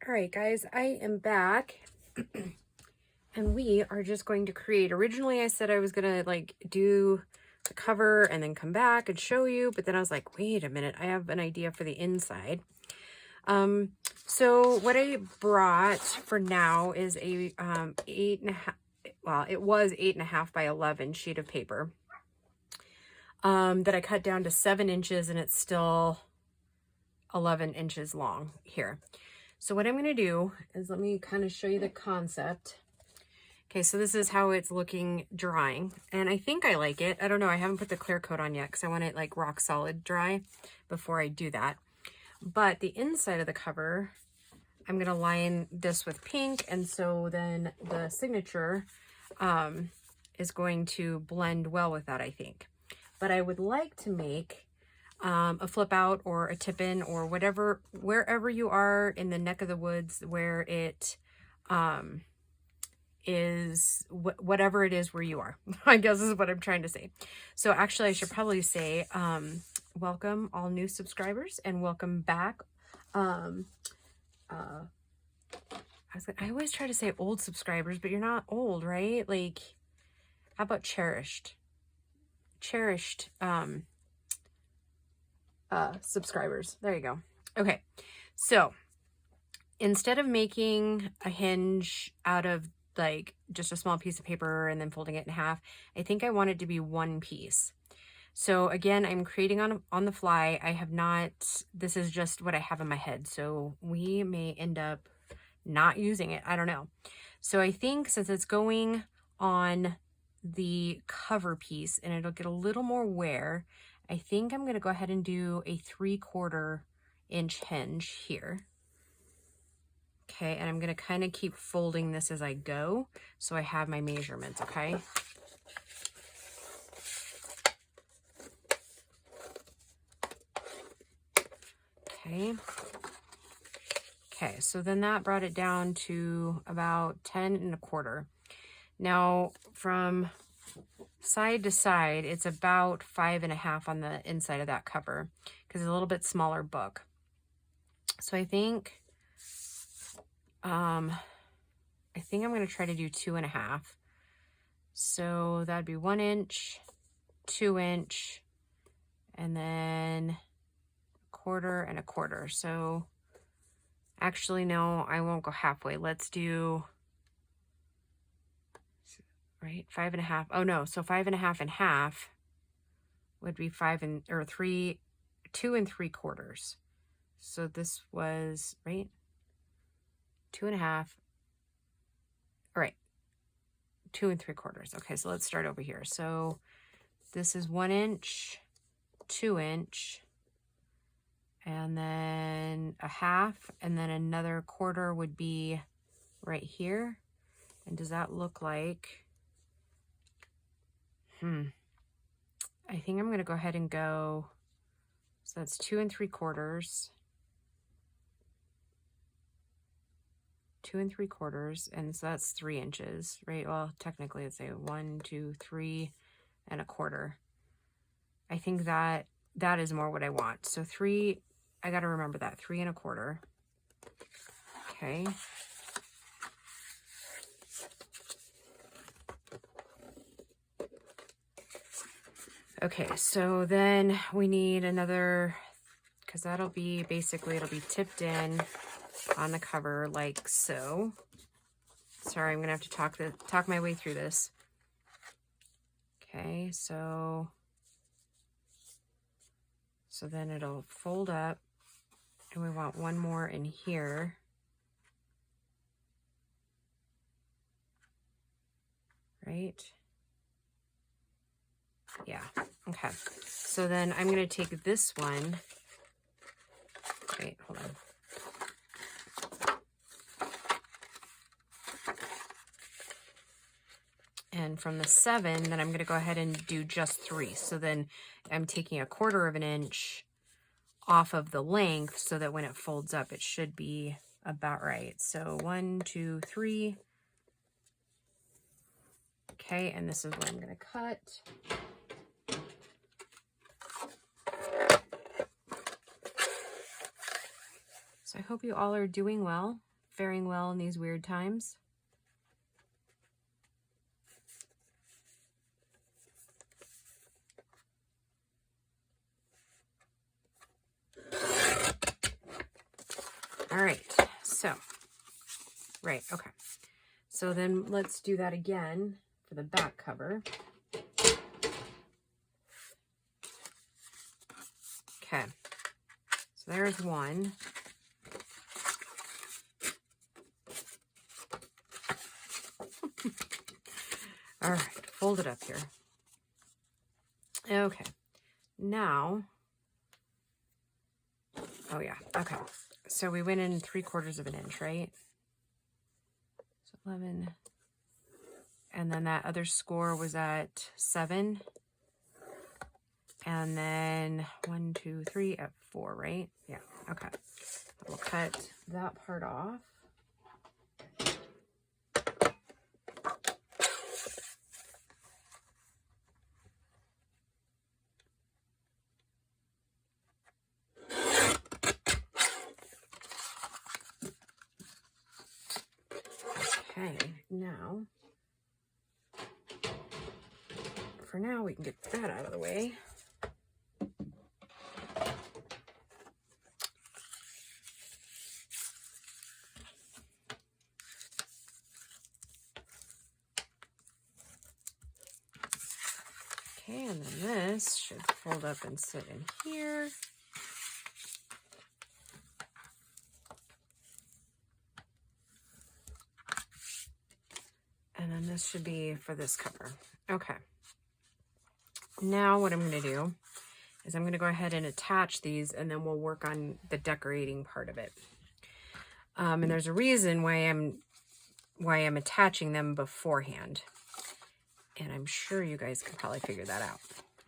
All right, guys, I am back and we are just going to create. Originally, I said I was going to like do the cover and then come back and show you, but then I was like, wait a minute, I have an idea for the inside. So what I brought for now is a 8.5, well, it was 8.5 by 11 sheet of paper that I cut down to 7 inches, and it's still 11 inches long here. So what I'm going to do is let me kind of show you the concept. Okay, so this is how it's looking drying, and I think I like it. I don't know, I haven't put the clear coat on yet because I want it like rock solid dry before I do that. But the inside of the cover, I'm going to line this with pink, and so then the signature is going to blend well with that, I think. But I would like to make a flip out or a tip in or whatever, wherever you are in the neck of the woods where it is, whatever it is where you are, I guess is what I'm trying to say. So actually I should probably say, welcome all new subscribers and welcome back. I always try to say old subscribers, but you're not old, right? Like, how about cherished subscribers? There you go. Okay, so instead of making a hinge out of like just a small piece of paper and then folding it in half, I think I want it to be one piece. So again, I'm creating on the fly. I have not, this is just what I have in my head, so we may end up not using it, I don't know. So I think since it's going on the cover piece and it'll get a little more wear, I think I'm going to go ahead and do a 3/4 inch hinge here. Okay, and I'm going to kind of keep folding this as I go so I have my measurements, okay? Okay, so then that brought it down to about 10 1/4. Now from side to side, it's about 5.5 on the inside of that cover because it's a little bit smaller book. So I think I'm going to try to do 2.5. So that'd be 1 inch, 2 inch, and then 1/4 and 1/4. So actually, no, I won't go halfway. Let's do, right, 5.5. Oh no, so 5.5 and half would be 2 3/4. So this was, right, 2.5. All right, 2 3/4. Okay, so let's start over here. So this is 1 inch, 2 inch, and then a half, and then another 1/4 would be right here. And does that look like, I think I'm going to go ahead and go, so that's 2 3/4, 2 3/4, and so that's 3 inches, right? Well, technically it's a 1 2 3 1/4. I think that is more what I want. So 3, I got to remember that, 3 1/4. Okay. Okay, so then we need another, because that'll be basically, it'll be tipped in on the cover like so. Sorry, I'm gonna have to talk my way through this. Okay, so then it'll fold up, and we want one more in here. Right? Yeah, okay. So then I'm gonna take this one. Wait, hold on. And from the 7, then I'm going to go ahead and do just 3. So then I'm taking 1/4 inch off of the length so that when it folds up, it should be about right. So 1 2 3. Okay, and this is what I'm going to cut. So I hope you all are doing well. faring well in these weird times? All right, so, right, okay. So then let's do that again for the back cover. Okay, so there's one. All right, fold it up here. Okay, now, oh yeah, okay. So we went in 3/4 of an inch, right? So 11, and then that other score was at 7. And then 1, 2, 3 at 4, right? Yeah, okay. We'll cut that part off. Okay, now, for now, we can get that out of the way. Okay, and then this should fold up and sit in here. And then this should be for this cover. Okay. Now what I'm going to do is I'm going to go ahead and attach these, and then we'll work on the decorating part of it. And there's a reason why I'm attaching them beforehand. And I'm sure you guys can probably figure that out.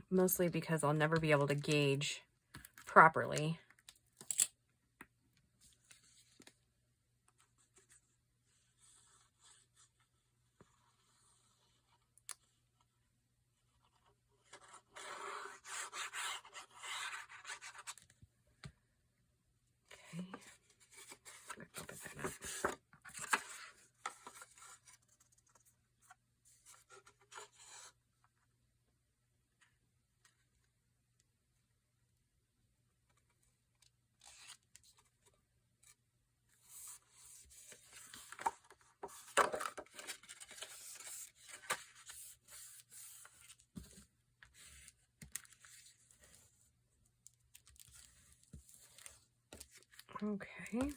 Mostly because I'll never be able to gauge properly. Okay. Open that up. Okay.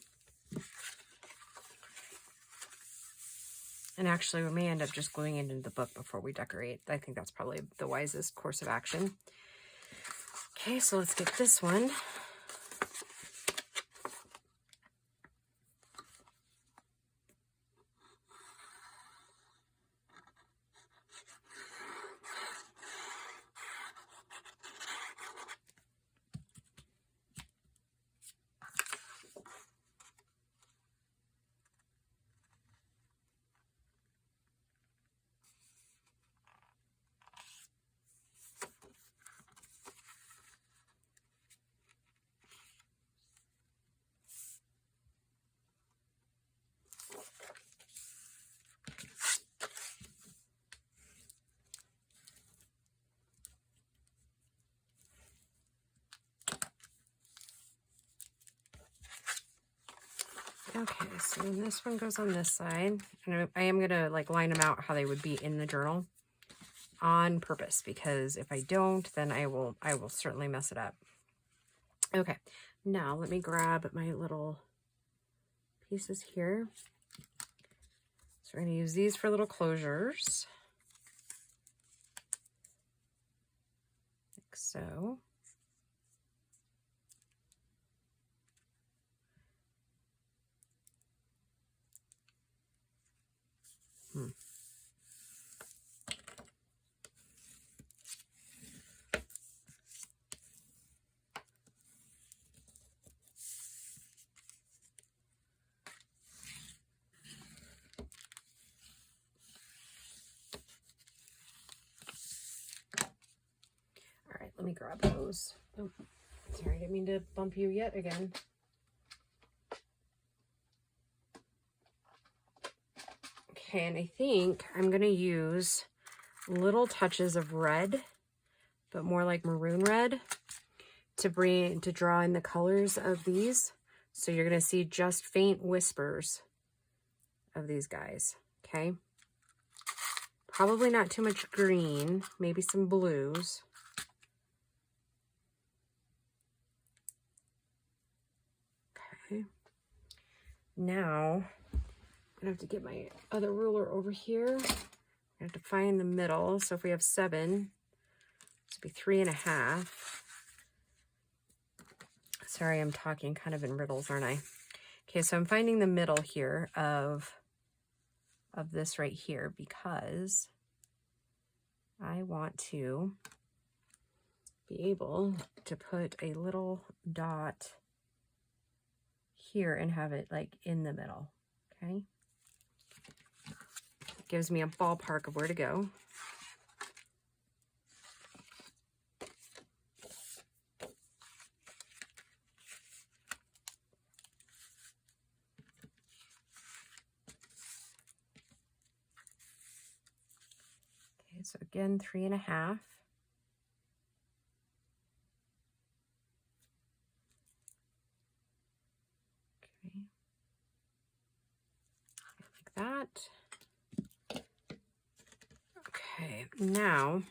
And actually, we may end up just gluing it into the book before we decorate. I think that's probably the wisest course of action. Okay, so let's get this one. Okay, so then this one goes on this side. And I am going to like line them out how they would be in the journal on purpose, because if I don't, then I will certainly mess it up. Okay, now let me grab my little pieces here. So we're going to use these for little closures. Like so. Let me grab those. Oh, sorry, I didn't mean to bump you yet again. Okay, and I think I'm going to use little touches of red, but more like maroon red, to draw in the colors of these. So you're going to see just faint whispers of these guys, okay? Probably not too much green, maybe some blues. Okay. Now, I'm gonna have to get my other ruler over here. I have to find the middle. So if we have 7, this would be 3.5. Sorry, I'm talking kind of in riddles, aren't I? Okay, so I'm finding the middle here of this right here because I want to be able to put a little dot here and have it like in the middle, okay? It gives me a ballpark of where to go. Okay, so again, 3.5. Okay, like that. Okay, now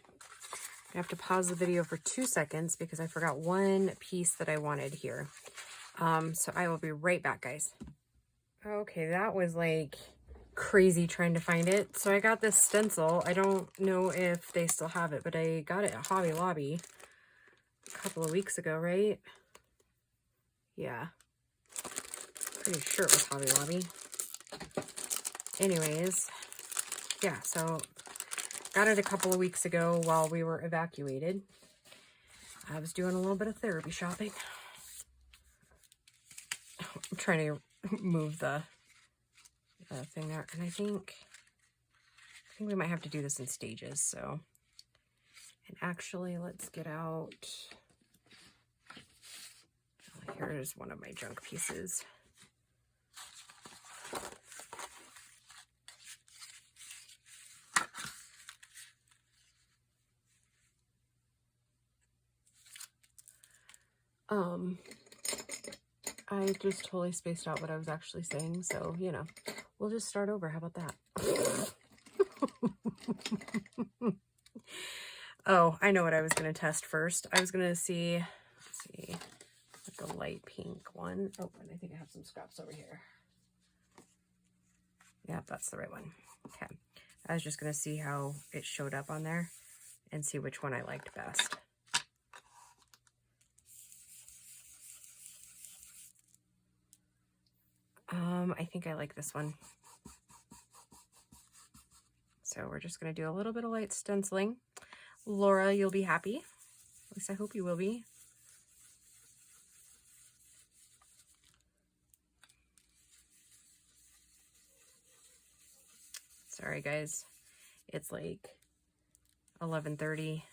I have to pause the video for 2 seconds because I forgot one piece that I wanted here. So I will be right back, guys. Okay, that was like crazy trying to find it. So I got this stencil. I don't know if they still have it, but I got it at Hobby Lobby a couple of weeks ago, right? Yeah. Pretty sure it was Hobby Lobby. Anyways, yeah, so got it a couple of weeks ago while we were evacuated. I was doing a little bit of therapy shopping. I'm trying to move the thing there, and I think we might have to do this in stages. So, and actually, let's get out. Here's one of my junk pieces. I just totally spaced out what I was actually saying, so, you know, we'll just start over. How about that? Oh, I know what I was going to test first. I was going to see, let's see, like a light pink one. Oh, and I think I have some scraps over here. Yeah, that's the right one. Okay. I was just going to see how it showed up on there and see which one I liked best. I think I like this one. So we're just going to do a little bit of light stenciling. Laura, you'll be happy. At least I hope you will be. Sorry, guys. It's like 11:30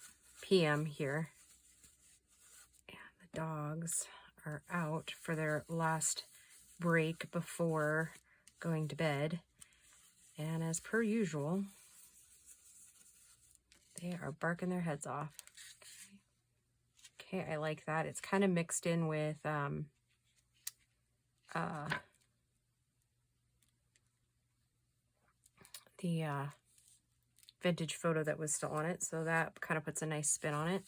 p.m. here. And the dogs are out for their last break before going to bed. And as per usual, they are barking their heads off. Okay, I like that. It's kind of mixed in with the vintage photo that was still on it, so that kind of puts a nice spin on it.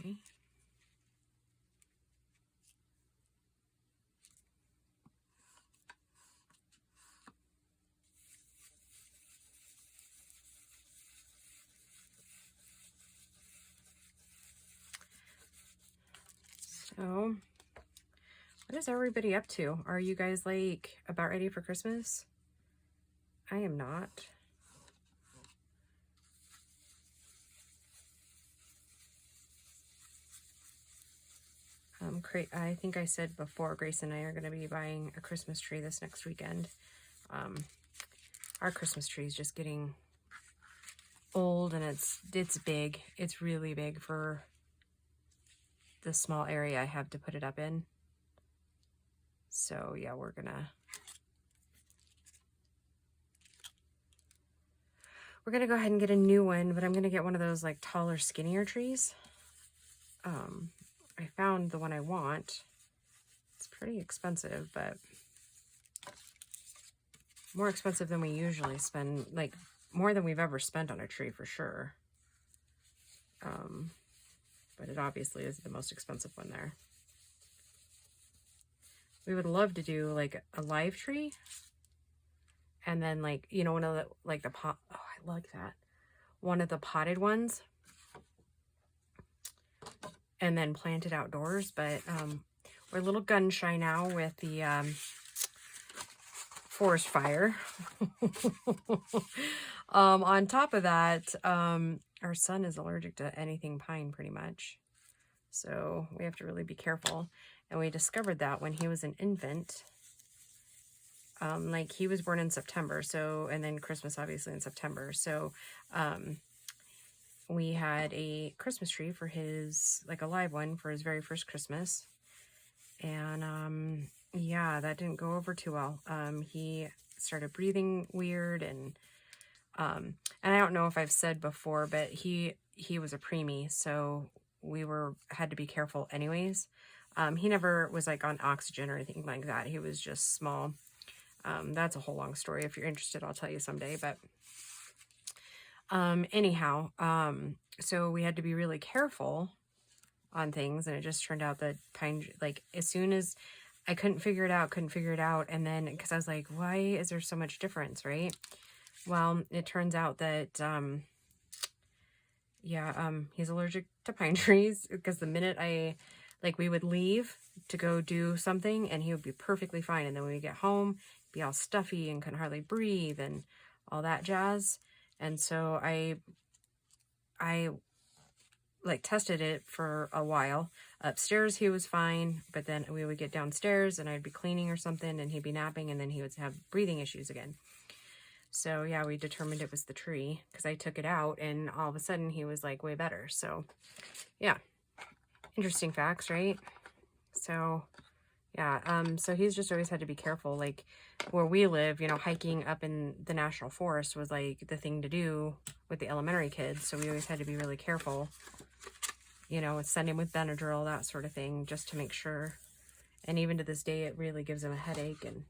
Okay. So, what is everybody up to? Are you guys like about ready for Christmas? I am not. I think I said before, Grace and I are going to be buying a Christmas tree this next weekend. Our Christmas tree is just getting old and it's big. It's really big for the small area I have to put it up in. So yeah, we're gonna go ahead and get a new one, but I'm gonna get one of those like taller, skinnier trees. I found the one I want. It's pretty expensive, but more expensive than we usually spend, like more than we've ever spent on a tree for sure. But it obviously is the most expensive one there. We would love to do like a live tree, and then like, you know, one of the like the pot. Oh, I like that. One of the potted ones, and then plant it outdoors. But we're a little gun shy now with the forest fire. On top of that, our son is allergic to anything pine pretty much. So we have to really be careful. And we discovered that when he was an infant. Like he was born in September, so, and then Christmas obviously in September. So we had a Christmas tree for his, like a live one for his very first Christmas. And yeah, that didn't go over too well. He started breathing weird, and I don't know if I've said before, but he was a preemie, so we had to be careful anyways. He never was like on oxygen or anything like that. He was just small. That's a whole long story. If you're interested, I'll tell you someday. But anyhow, so we had to be really careful on things, and it just turned out that pine, like as soon as I couldn't figure it out, and then because I was like, why is there so much difference, right? Well, it turns out that he's allergic to pine trees, because the minute we would leave to go do something and he would be perfectly fine, and then when we get home, he'd be all stuffy and couldn't hardly breathe and all that jazz. And so I like tested it for a while. Upstairs he was fine, but then we would get downstairs and I'd be cleaning or something and he'd be napping, and then he would have breathing issues again. So yeah, we determined it was the tree, because I took it out and all of a sudden he was like way better. So yeah, interesting facts, right? So yeah, so he's just always had to be careful. Like where we live, you know, hiking up in the national forest was like the thing to do with the elementary kids. So we always had to be really careful, you know, send him with Benadryl, that sort of thing, just to make sure. And even to this day, it really gives him a headache. And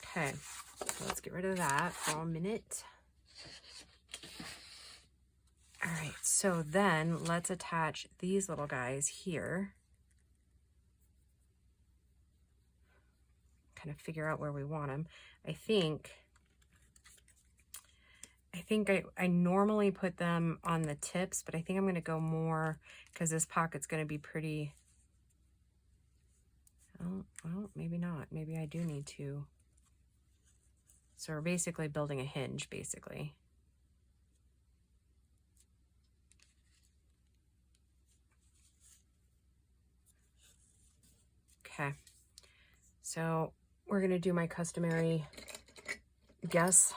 okay, so let's get rid of that for a minute. All right, so then let's attach these little guys here. Kind of figure out where we want them. I think I normally put them on the tips, but I think I'm going to go more, because this pocket's going to be pretty. Oh, well, maybe not. Maybe I do need to. So we're basically building a hinge, basically. Okay. So we're going to do my customary guess.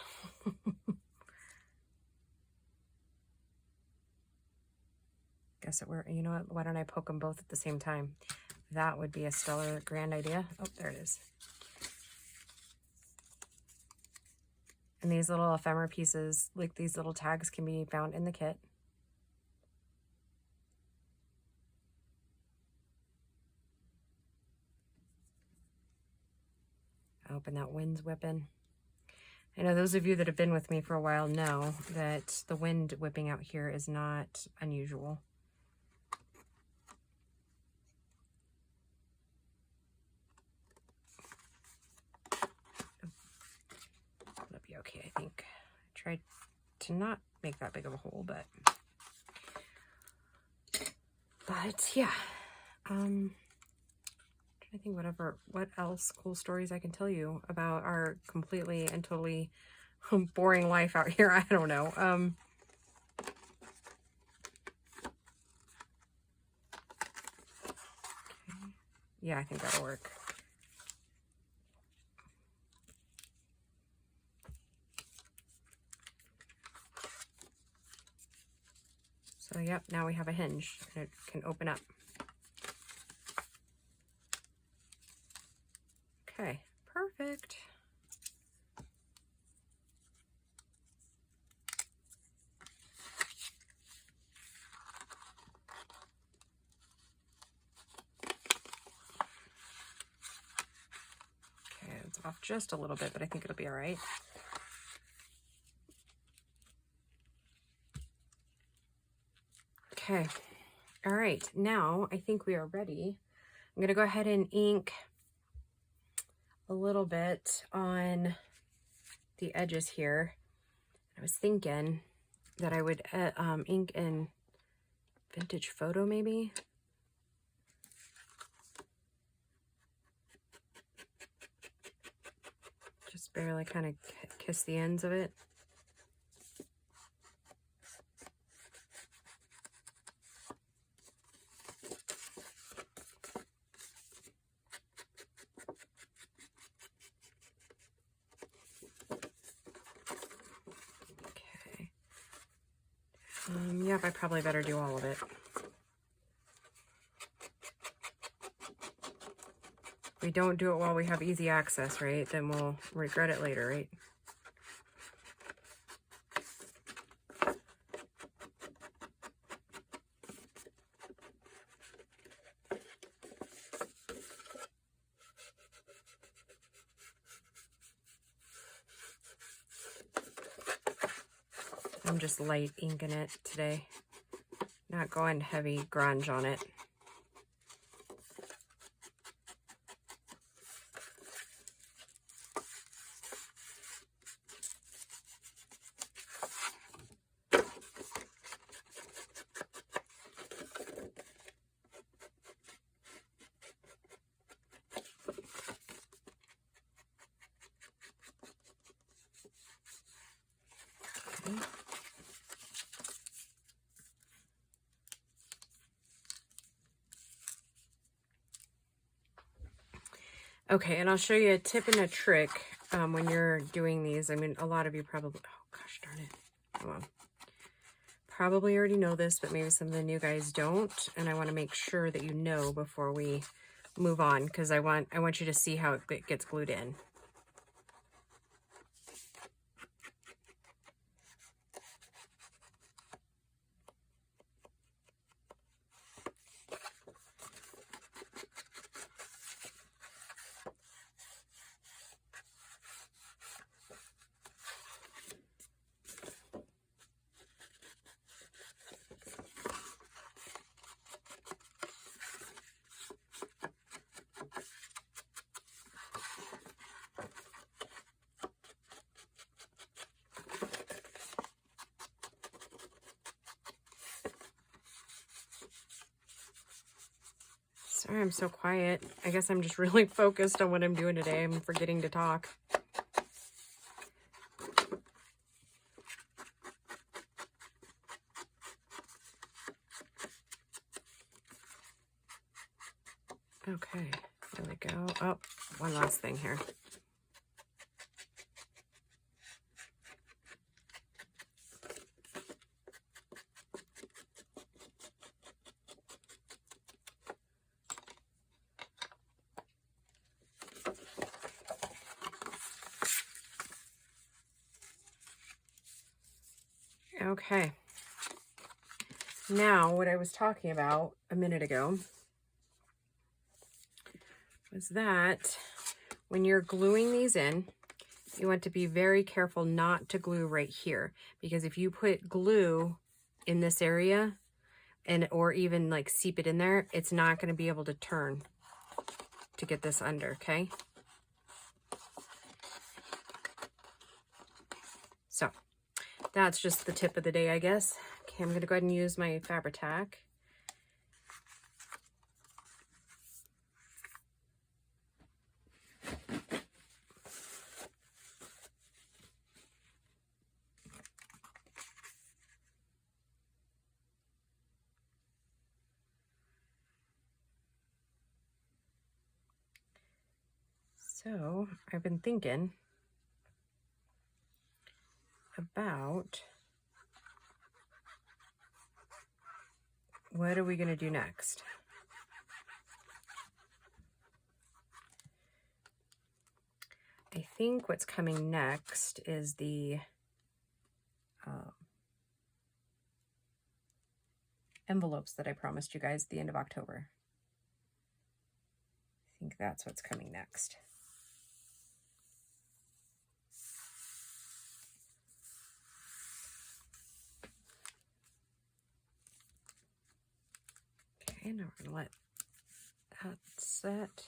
Guess that you know what, why don't I poke them both at the same time? That would be a stellar grand idea. Oh, there it is. And these little ephemera pieces, like these little tags, can be found in the kit. Hoping that wind's whipping. I know those of you that have been with me for a while know that the wind whipping out here is not unusual. That'll be okay, I think. I tried to not make that big of a hole, but yeah. I think what else cool stories I can tell you about our completely and totally boring life out here. I don't know. Okay. Yeah, I think that'll work. So yep, now we have a hinge and it can open up. Okay, perfect. Okay, it's off just a little bit, but I think it'll be all right. Okay, all right, now I think we are ready. I'm gonna go ahead and ink a little bit on the edges here. I was thinking that I would ink in Vintage Photo maybe. Just barely kind of kiss the ends of it. Yep, I probably better do all of it. If we don't do it while we have easy access, right? Then we'll regret it later, right? I'm just light inking it today. Not going heavy grunge on it. Okay, and I'll show you a tip and a trick when you're doing these. I mean, a lot of you probably, oh gosh darn it, come on. Probably already know this, but maybe some of the new guys don't, and I want to make sure that you know before we move on, because I want you to see how it gets glued in. Sorry, I'm so quiet. I guess I'm just really focused on what I'm doing today. I'm forgetting to talk. Okay, there we go. Oh, one last thing here. Okay, now what I was talking about a minute ago was that when you're gluing these in, you want to be very careful not to glue right here, because if you put glue in this area or even like seep it in there, it's not going to be able to turn to get this under, okay? So that's just the tip of the day, I guess. Okay, I'm going to go ahead and use my Fabri-Tac. So I've been thinking about what are we going to do next? I think what's coming next is the envelopes that I promised you guys at the end of October. I think that's what's coming next. Okay, now we're going to let that set.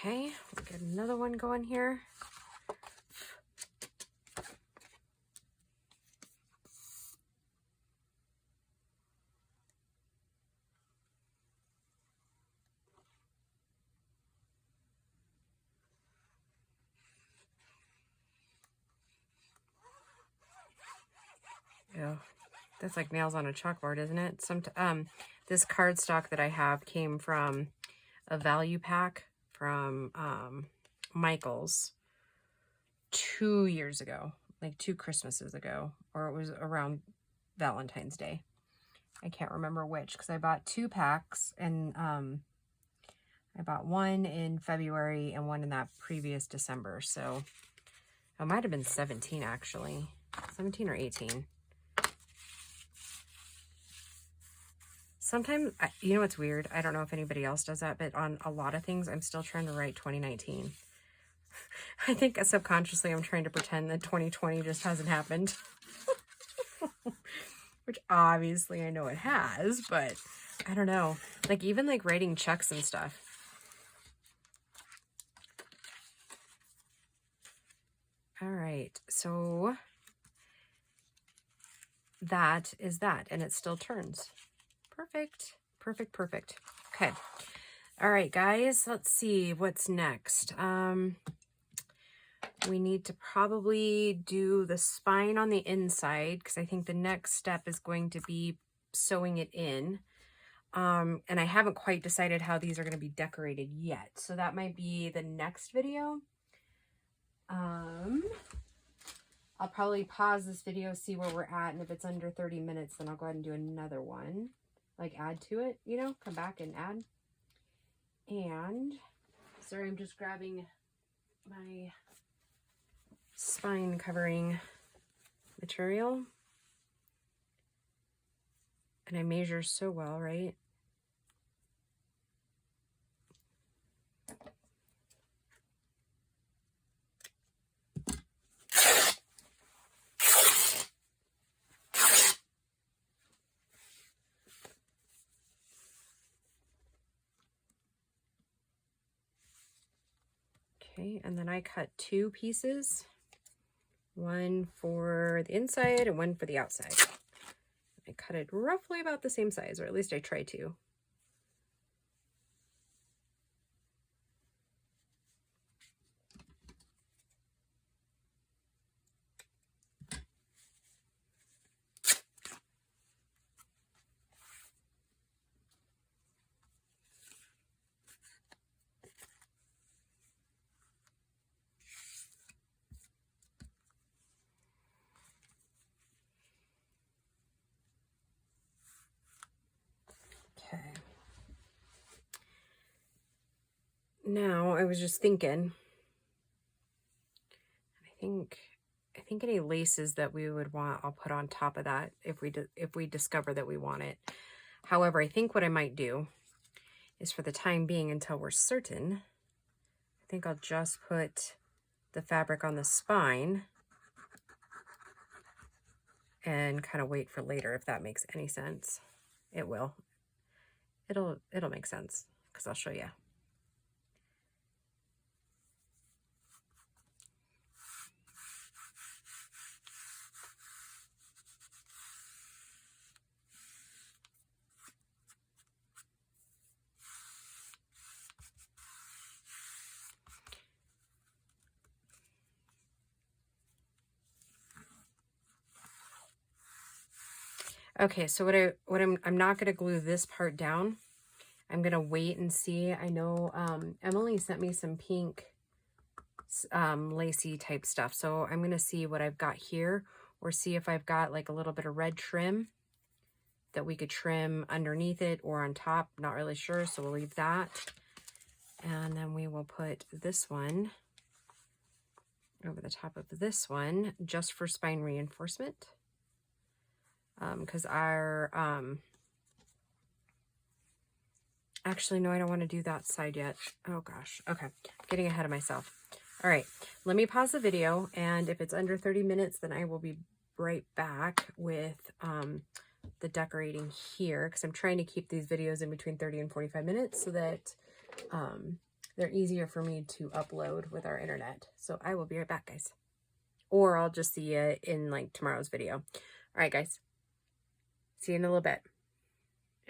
Okay, we'll get another one going here. Yeah, that's like nails on a chalkboard, isn't it? This cardstock that I have came from a value pack from Michael's 2 years ago, like 2 Christmases ago, or it was around Valentine's Day. I can't remember which, because I bought 2 packs, and I bought one in February and one in that previous December. So it might have been 17 actually, 17 or 18. Sometimes, you know what's weird? I don't know if anybody else does that, but on a lot of things, I'm still trying to write 2019. I think subconsciously I'm trying to pretend that 2020 just hasn't happened. Which obviously I know it has, but I don't know. Like even like writing checks and stuff. All right, so that is that, and it still turns. Perfect, perfect, perfect. Okay. All right, guys, let's see what's next. We need to probably do the spine on the inside, because I think the next step is going to be sewing it in. And I haven't quite decided how these are going to be decorated yet. So that might be the next video. I'll probably pause this video, see where we're at, and if it's under 30 minutes, then I'll go ahead and do another one. Like add to it, you know, come back and add. And, sorry, I'm just grabbing my spine covering material. And I measure so well, right? Okay, and then I cut 2 pieces, one for the inside and one for the outside. I cut it roughly about the same size, or at least I try to. Okay. Now I was just thinking, I think any laces that we would want, I'll put on top of that if we discover that we want it. However, I think what I might do is, for the time being, until we're certain, I think I'll just put the fabric on the spine and kind of wait for later, if that makes any sense. It will. It'll make sense, because I'll show you. Okay, so I'm not going to glue this part down. I'm going to wait and see. I know Emily sent me some pink lacy type stuff. So I'm going to see what I've got here, or see if I've got like a little bit of red trim that we could trim underneath it or on top. Not really sure, so we'll leave that. And then we will put this one over the top of this one just for spine reinforcement. Because our actually, no, I don't want to do that side yet. Oh gosh. Okay. Getting ahead of myself. All right. Let me pause the video. And if it's under 30 minutes, then I will be right back with the decorating here. Because I'm trying to keep these videos in between 30 and 45 minutes so that they're easier for me to upload with our internet. So I will be right back, guys. Or I'll just see you in like tomorrow's video. All right, guys. See you in a little bit.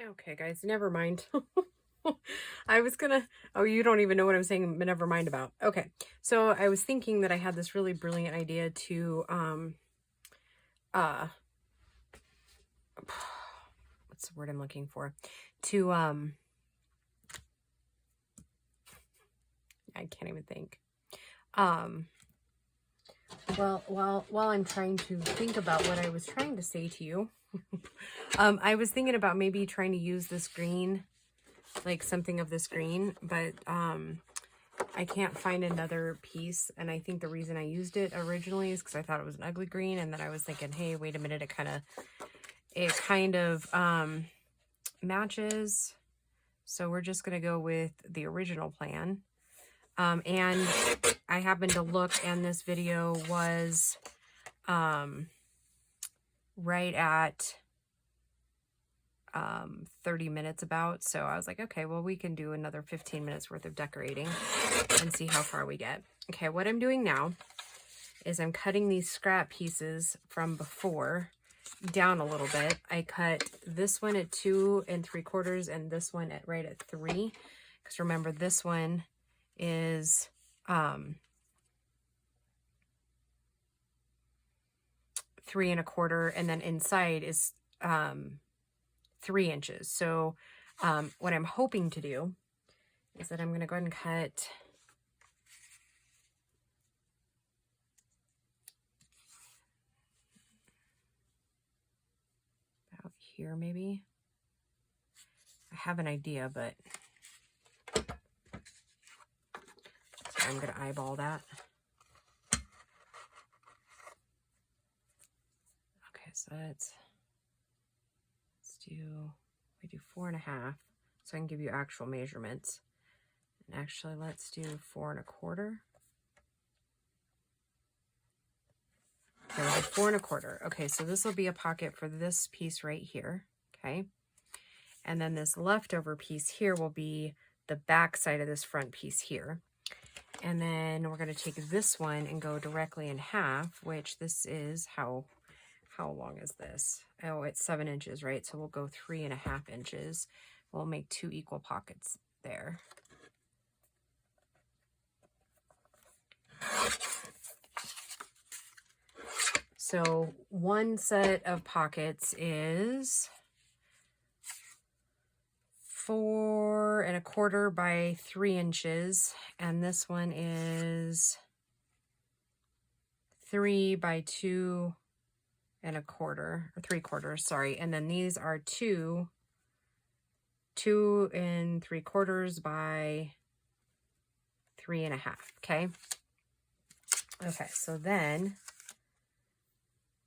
Okay, guys. Never mind. I was gonna, oh, you don't even know what I'm saying, but never mind about. Okay, so I was thinking that I had this really brilliant idea to, what's the word I'm looking for? To, I can't even think. Well, while I'm trying to think about what I was trying to say to you, I was thinking about maybe trying to use this green, like something of this green, but I can't find another piece. And I think the reason I used it originally is because I thought it was an ugly green, and then I was thinking, hey, wait a minute, it kind of matches. So we're just gonna go with the original plan. And I happened to look, and this video was right at 30 minutes about. So I was like, okay, well, we can do another 15 minutes worth of decorating and see how far we get. Okay, what I'm doing now is I'm cutting these scrap pieces from before down a little bit. I cut this one at 2 3/4 and this one at right at 3. Because remember, this one is 3 1/4, and then inside is 3 inches. So what I'm hoping to do is that I'm going to go ahead and cut about here maybe. I have an idea, but so I'm going to eyeball that. Okay, so let's we do 4 1/2, so I can give you actual measurements. And actually, let's do 4 1/4. Okay, we'll do 4 1/4. Okay, so this will be a pocket for this piece right here. Okay, and then this leftover piece here will be the back side of this front piece here. And then we're going to take this one and go directly in half, which this is how long is this? Oh, it's 7 inches, right? So we'll go 3 1/2 inches. We'll make 2 equal pockets there. So one set of pockets is 4 1/4 by 3 inches, and this one is 3 by 2 1/4 or 3/4, sorry. And then these are 2 3/4 by 3 1/2. Okay. Okay. So then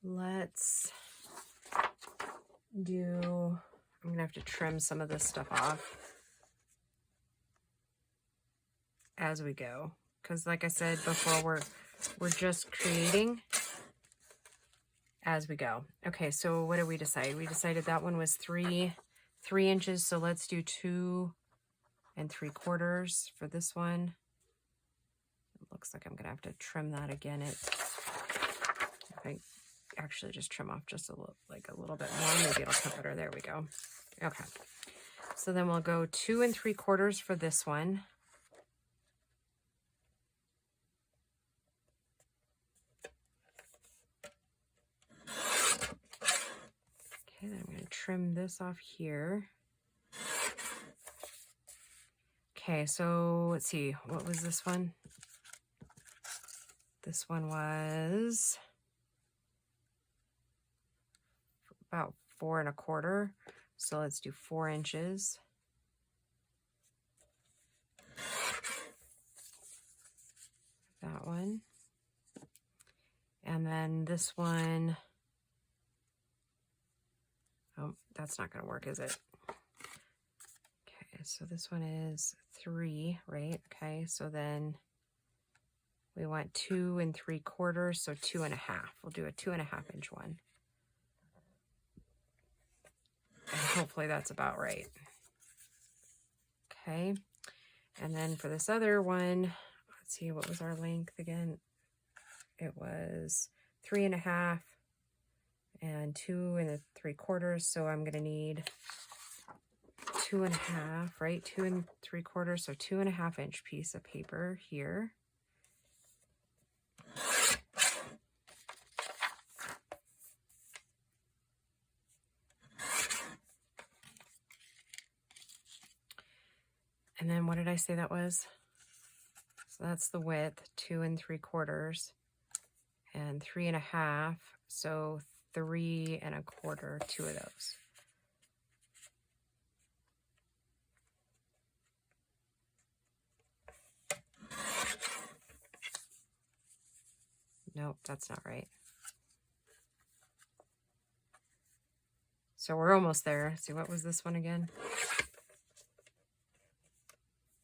let's do, I'm going to have to trim some of this stuff off as we go. Because like I said before, we're just creating as we go. Okay, so what did we decide? We decided that one was 3 inches. So let's do 2 3/4 for this one. It looks like I'm gonna have to trim that again. If I actually just trim off just a little, like a little bit more, maybe it'll come better. There we go. Okay, so then we'll go 2 3/4 for this one. Okay, then I'm going to gonna trim this off here. Okay, so let's see, what was this one? This one was about 4 1/4. So let's do 4 inches. That one. And then this one, oh, that's not gonna work, is it? Okay, so this one is 3, right? Okay, so then we want 2 3/4, so 2 1/2. We'll do a 2 1/2 inch one. And hopefully that's about right. Okay, and then for this other one, let's see, what was our length again? It was 3 1/2 and 2 3/4. So I'm gonna need 2 1/2, right? 2 3/4, so 2 1/2 inch piece of paper here. And then what did I say that was? So that's the width, 2 3/4 and 3 1/2. So 3 1/4, 2 of those. Nope, that's not right. So we're almost there. See, what was this one again?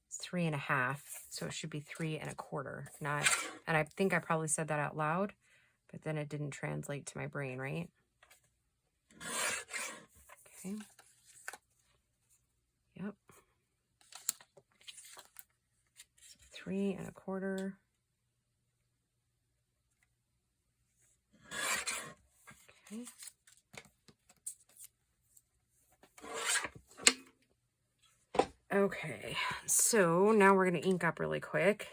3 1/2. So it should be 3 1/4, not, and I think I probably said that out loud, but then it didn't translate to my brain, right? Okay. Yep. 3 1/4. Okay. Okay, so now we're going to ink up really quick.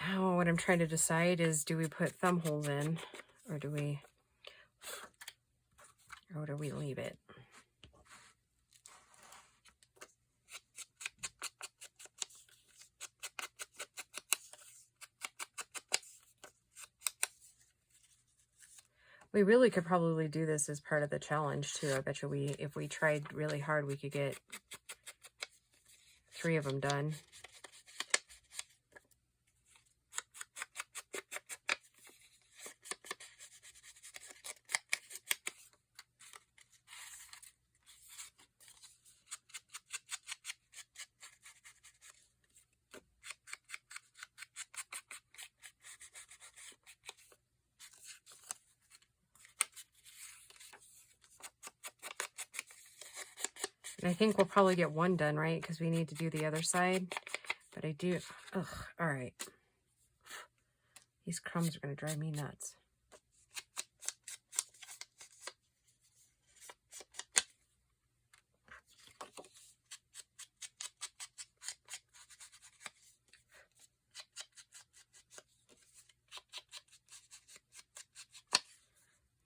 Now what I'm trying to decide is, do we put thumb holes in, or do we leave it? We really could probably do this as part of the challenge too. I bet you if we tried really hard, we could get 3 of them done. And I think we'll probably get 1 done, right? Because we need to do the other side. But I do, ugh, all right. These crumbs are going to drive me nuts.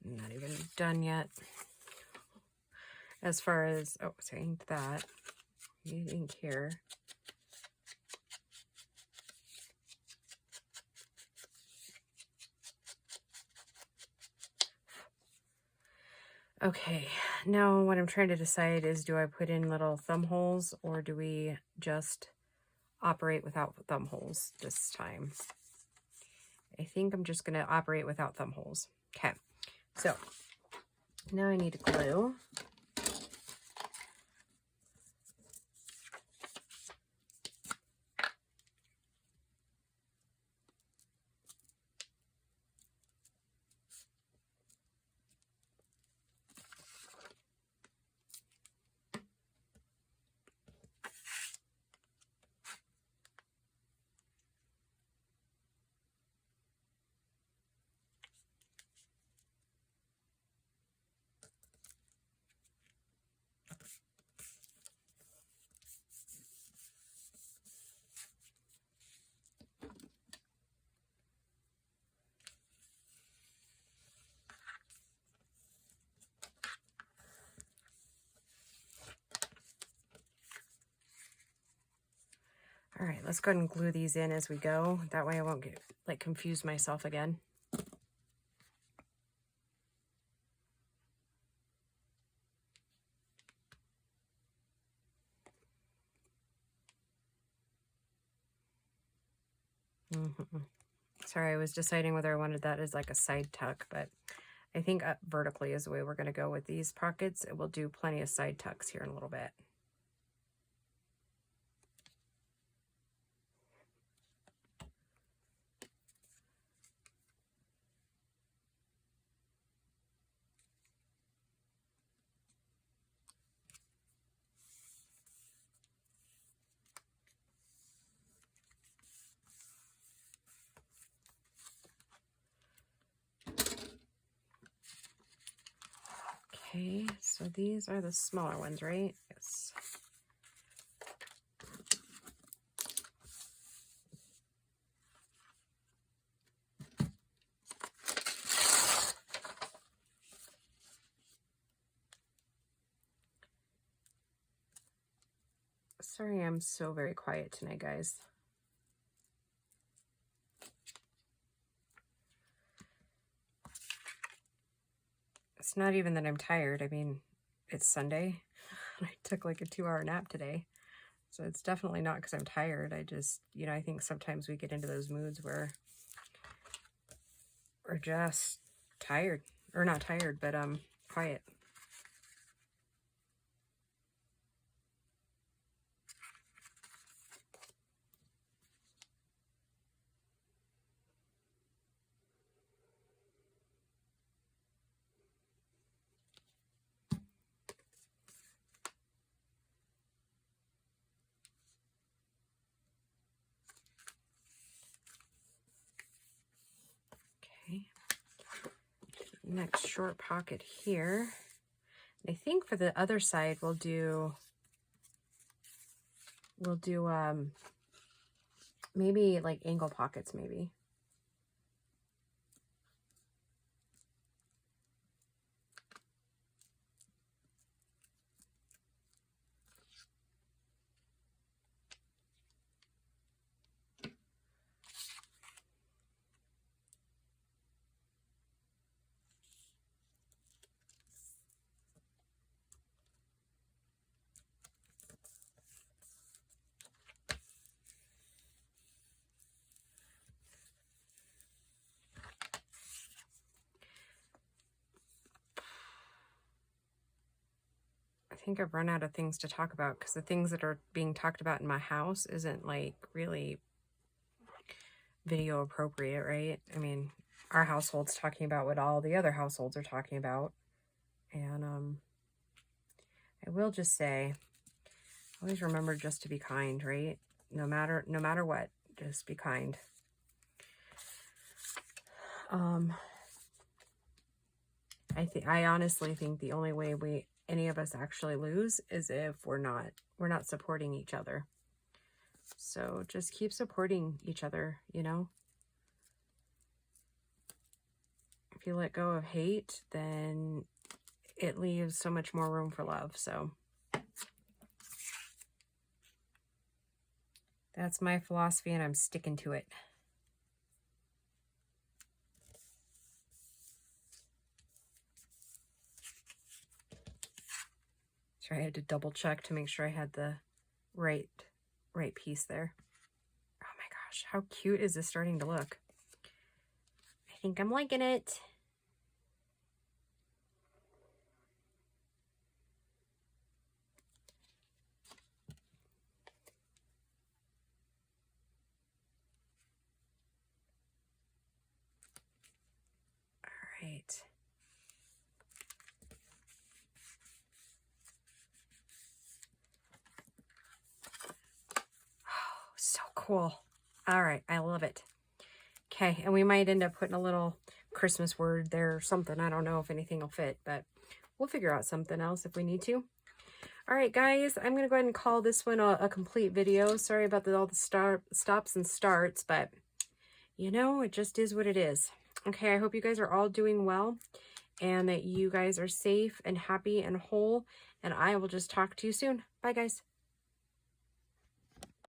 Not even done yet. As far as, oh, so I inked that. You ink here. Okay, now what I'm trying to decide is, do I put in little thumb holes, or do we just operate without thumb holes this time? I think I'm just going to operate without thumb holes. Okay, so now I need to glue. right, let's go ahead and glue these in as we go. That way I won't get like confuse myself again. Sorry, I was deciding whether I wanted that as like a side tuck, but I think up vertically is the way we're going to go with these pockets. It will do plenty of side tucks here in a little bit. Okay, so these are the smaller ones, right? Yes. Sorry, I'm so very quiet tonight, guys. It's not even that I'm tired. I mean, it's Sunday. I took like a 2-hour nap today. So it's definitely not because I'm tired. I just, you know, I think sometimes we get into those moods where we're just tired. Or not tired, but quiet. Okay. Next short pocket here. I think for the other side we'll do maybe like angle pockets maybe. I think I've run out of things to talk about because the things that are being talked about in my house isn't like really video appropriate, right? I mean, our household's talking about what all the other households are talking about. And I will just say, always remember just to be kind, right? No matter what, just be kind. I honestly think the only way any of us actually lose is if we're not supporting each other. So just keep supporting each other, you know? If you let go of hate, then it leaves so much more room for love. So that's my philosophy and I'm sticking to it. Sorry, I had to double check to make sure I had the right piece there. Oh my gosh, how cute is this starting to look? I think I'm liking it. All right. So cool. All right, I love it. Okay, and we might end up putting a little Christmas word there or something. I don't know if anything will fit, but we'll figure out something else if we need to. All right, guys, I'm going to go ahead and call this one a complete video. Sorry about all the stops and starts, but, you know, it just is what it is. Okay, I hope you guys are all doing well and that you guys are safe and happy and whole, and I will just talk to you soon. Bye, guys.